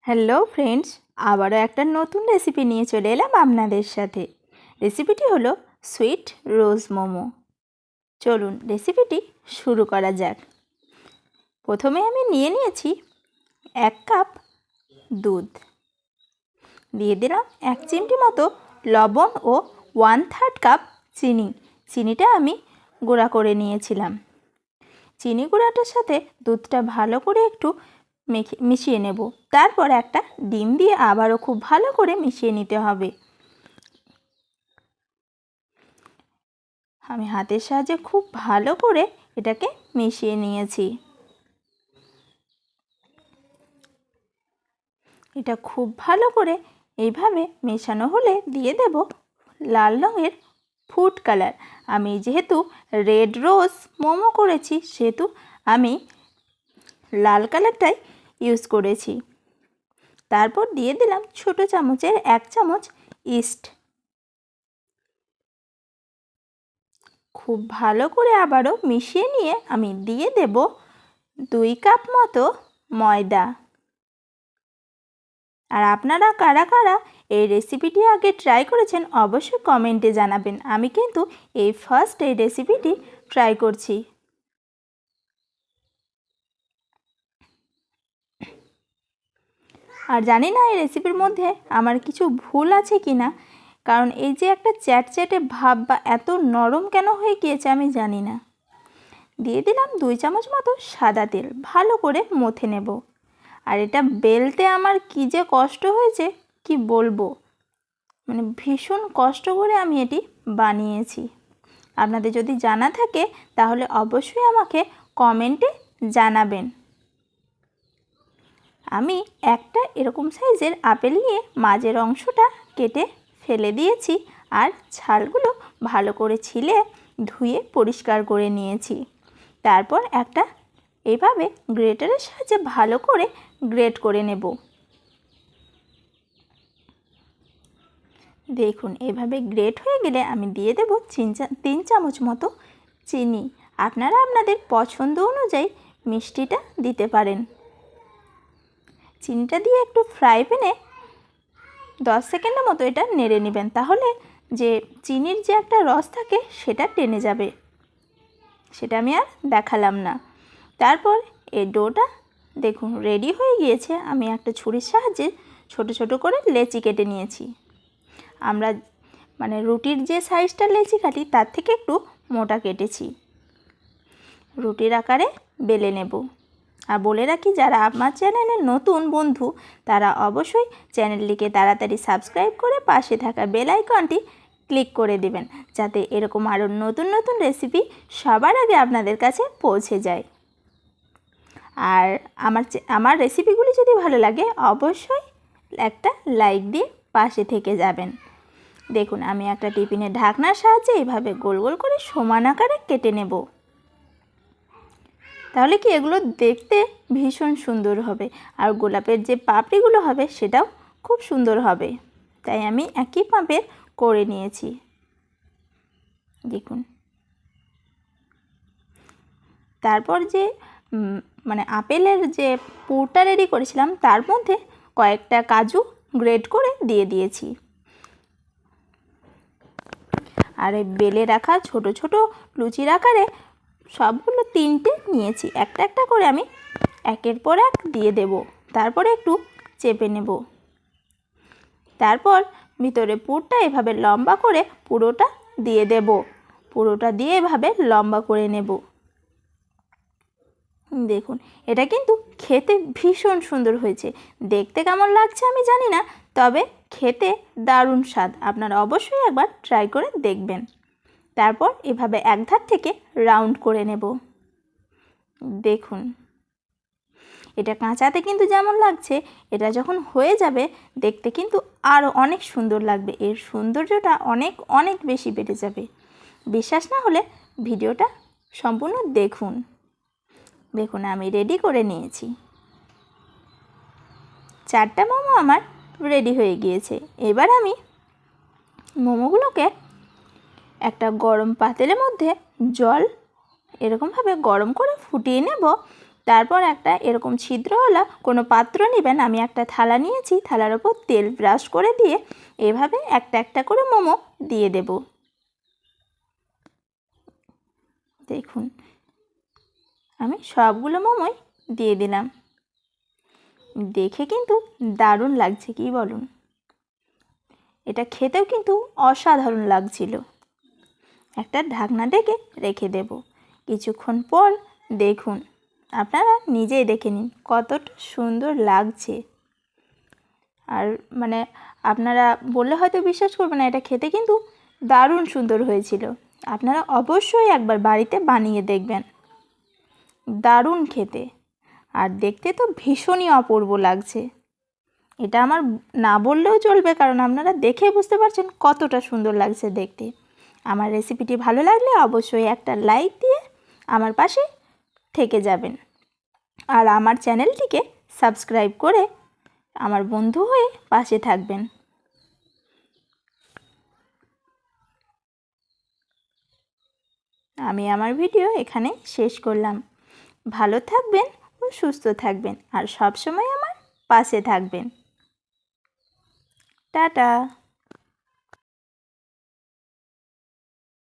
Hello friends, আবারও একটা নতুন রেসিপি নিয়ে চলে এলাম আপনাদের সাথে। রেসিপিটি হলো সুইট রোজ মোমো। চলুন রেসিপিটি শুরু করা যাক। প্রথমে আমি নিয়ে নিয়েছি 1 কাপ দুধ, দিয়ে দিলাম 1 চিমটি মতো লবণ ও 1/3 কাপ চিনি। চিনিটা আমি গুঁড়া করে নিয়েছিলাম। চিনি গুঁড়াটার সাথে দুধটা ভালো করে একটু মিশিয়ে নেব। তারপর একটা ডিম দিয়ে আবারও খুব ভালো করে মিশিয়ে নিতে হবে। আমি হাতের সাহায্যে খুব ভালো করে এটাকে মিশিয়ে নিয়েছি। এটা খুব ভালো করে এইভাবে মেশানো হলে দিয়ে দেব লাল রঙের ফুড কালার। আমি যেহেতু রেড রোজ মোমো করেছি সেহেতু আমি লাল কালারটাই ইউজ করেছি। তারপর দিয়ে দিলাম ছোট চামচের 1 চামচ ইস্ট। খুব ভালো করে আবারও মিশিয়ে নিয়ে আমি দিয়ে দেব 2 কাপ মতো ময়দা। আর আপনারা কারা কারা এই রেসিপিটি আগে ট্রাই করেছেন অবশ্যই কমেন্টে জানাবেন। আমি কিন্তু এই ফার্স্ট এই রেসিপিটি ট্রাই করছি। আর জানি না এই রেসিপির মধ্যে আমার কিছু ভুল আছে কি না, কারণ এই যে একটা চ্যাটচ্যাটে ভাব বা এত নরম কেন হয়ে গিয়েছে আমি জানি না। দিয়ে দিলাম 2 চামচ মতো সাদা তেল, ভালো করে মথে নেব। আর এটা বেলতে আমার কী যে কষ্ট হয়েছে কি বলবো, মানে ভীষণ কষ্ট করে আমি এটি বানিয়েছি। আপনাদের যদি জানা থাকে তাহলে অবশ্যই আমাকে কমেন্টে জানাবেন। আমি একটা এরকম সাইজের আপেল নিয়ে মাঝের অংশটা কেটে ফেলে দিয়েছি আর ছালগুলো ভালো করে ছিলে ধুয়ে পরিষ্কার করে নিয়েছি। তারপর একটা এইভাবে গ্রেটারের সাহায্যে ভালো করে গ্রেট করে নেব। দেখুন এভাবে গ্রেট হয়ে গেলে আমি দিয়ে দেব 3 চামচ মতো চিনি। আপনারা আপনাদের পছন্দ অনুযায়ী মিষ্টিটা দিতে পারেন। চিনিটা দিয়ে একটু ফ্রাই প্যানে 10 সেকেন্ডের মতো এটা নেড়ে নেবেন, তাহলে যে চিনির যে একটা রস থাকে সেটা টেনে যাবে। সেটা আমি আর দেখালাম না। তারপর এই ডোটা দেখুন রেডি হয়ে গিয়েছে। আমি একটা ছুরির সাহায্যে ছোট ছোট করে লেচি কেটে নিয়েছি। আমরা মানে রুটির যে সাইজটা লেচি কাটি তার থেকে একটু মোটা কেটেছি। রুটির আকারে বেলে নেব। আর বলে রাখি, যারা আমার চ্যানেলে নতুন বন্ধু তারা অবশ্যই চ্যানেলটিকে তাড়াতাড়ি সাবস্ক্রাইব করে পাশে থাকা বেল আইকনটি ক্লিক করে দেবেন, যাতে এরকম আরও নতুন নতুন রেসিপি সবার আগে আপনাদের কাছে পৌঁছে যায়। আর আমার রেসিপিগুলি যদি ভালো লাগে অবশ্যই একটা লাইক দিয়ে পাশে থেকে যাবেন। দেখুন আমি একটা টিফিনের ঢাকনার সাহায্যে এইভাবে গোল গোল করে সমান আকারে কেটে নেব। তাহলে কি এগুলো দেখতে ভীষণ সুন্দর হবে, আর গোলাপের যে পাপড়িগুলো হবে সেটাও খুব সুন্দর হবে। তাই আমি একই মাপের করে নিয়েছি। দেখুন তারপর যে মানে আপেলের যে পুরটা রেডি করেছিলাম তার মধ্যে কয়েকটা কাজু গ্রেট করে দিয়ে দিয়েছি। আর এই বেলে রাখা ছোট ছোট লুচির আকারে সবগুলো 3টে নিয়েছি। একটা একটা করে আমি একের পর এক দিয়ে দেব। তারপরে একটু চেপে নেব। তারপর ভিতরে পুরটা এভাবে লম্বা করে পুরোটা দিয়ে দেব। পুরোটা দিয়ে এভাবে লম্বা করে নেব। দেখুন এটা কিন্তু খেতে ভীষণ সুন্দর হয়েছে। দেখতে কেমন লাগছে আমি জানি না, তবে খেতে দারুণ স্বাদ। আপনারা অবশ্যই একবার ট্রাই করে দেখবেন। তারপর এভাবে এক ধার থেকে রাউন্ড করে নেব। দেখুন এটা কাঁচাতে কিন্তু যেমন লাগছে, এটা যখন হয়ে যাবে দেখতে কিন্তু আরও অনেক সুন্দর লাগবে। এর সৌন্দর্যটা অনেক অনেক বেশি বেড়ে যাবে। বিশ্বাস না হলে ভিডিওটা সম্পূর্ণ দেখুন। দেখুন আমি রেডি করে নিয়েছি। 4টা মোমো আমার রেডি হয়ে গিয়েছে। এবার আমি মোমোগুলোকে একটা গরম পাতিলের মধ্যে জল এরকমভাবে গরম করে ফুটিয়ে নেব। তারপর একটা এরকম ছিদ্রওয়ালা কোনো পাত্র নেবেন। আমি একটা থালা নিয়েছি, থালার ওপর তেল ব্রাশ করে দিয়ে এভাবে একটা একটা করে মোমো দিয়ে দেব। দেখুন আমি সবগুলো মোমোই দিয়ে দিলাম। দেখে কিন্তু দারুণ লাগছে, কি বলুন? এটা খেতেও কিন্তু অসাধারণ লাগছিল। একটা ঢাকনা ঢেকে রেখে দেব। কিছুক্ষণ পর দেখুন, আপনারা নিজেই দেখে নিন কতটা সুন্দর লাগছে। আর মানে আপনারা বললে হয়তো বিশ্বাস করবেন না, এটা খেতে কিন্তু দারুণ সুন্দর হয়েছিল। আপনারা অবশ্যই একবার বাড়িতে বানিয়ে দেখবেন, দারুণ খেতে আর দেখতে তো ভীষণই অপূর্ব লাগছে। এটা আমার না বললেও চলবে, কারণ আপনারা দেখেই বুঝতে পারছেন কতটা সুন্দর লাগছে দেখতে। আমার রেসিপিটি ভালো লাগলে অবশ্যই একটা লাইক দিয়ে আমার পাশে থেকে যাবেন, আর আমার চ্যানেলটিকে সাবস্ক্রাইব করে আমার বন্ধু হয়ে পাশে থাকবেন। আমি আমার ভিডিও এখানে শেষ করলাম। ভালো থাকবেন ও সুস্থ থাকবেন আর সব সময় আমার পাশে থাকবেন। টাটা।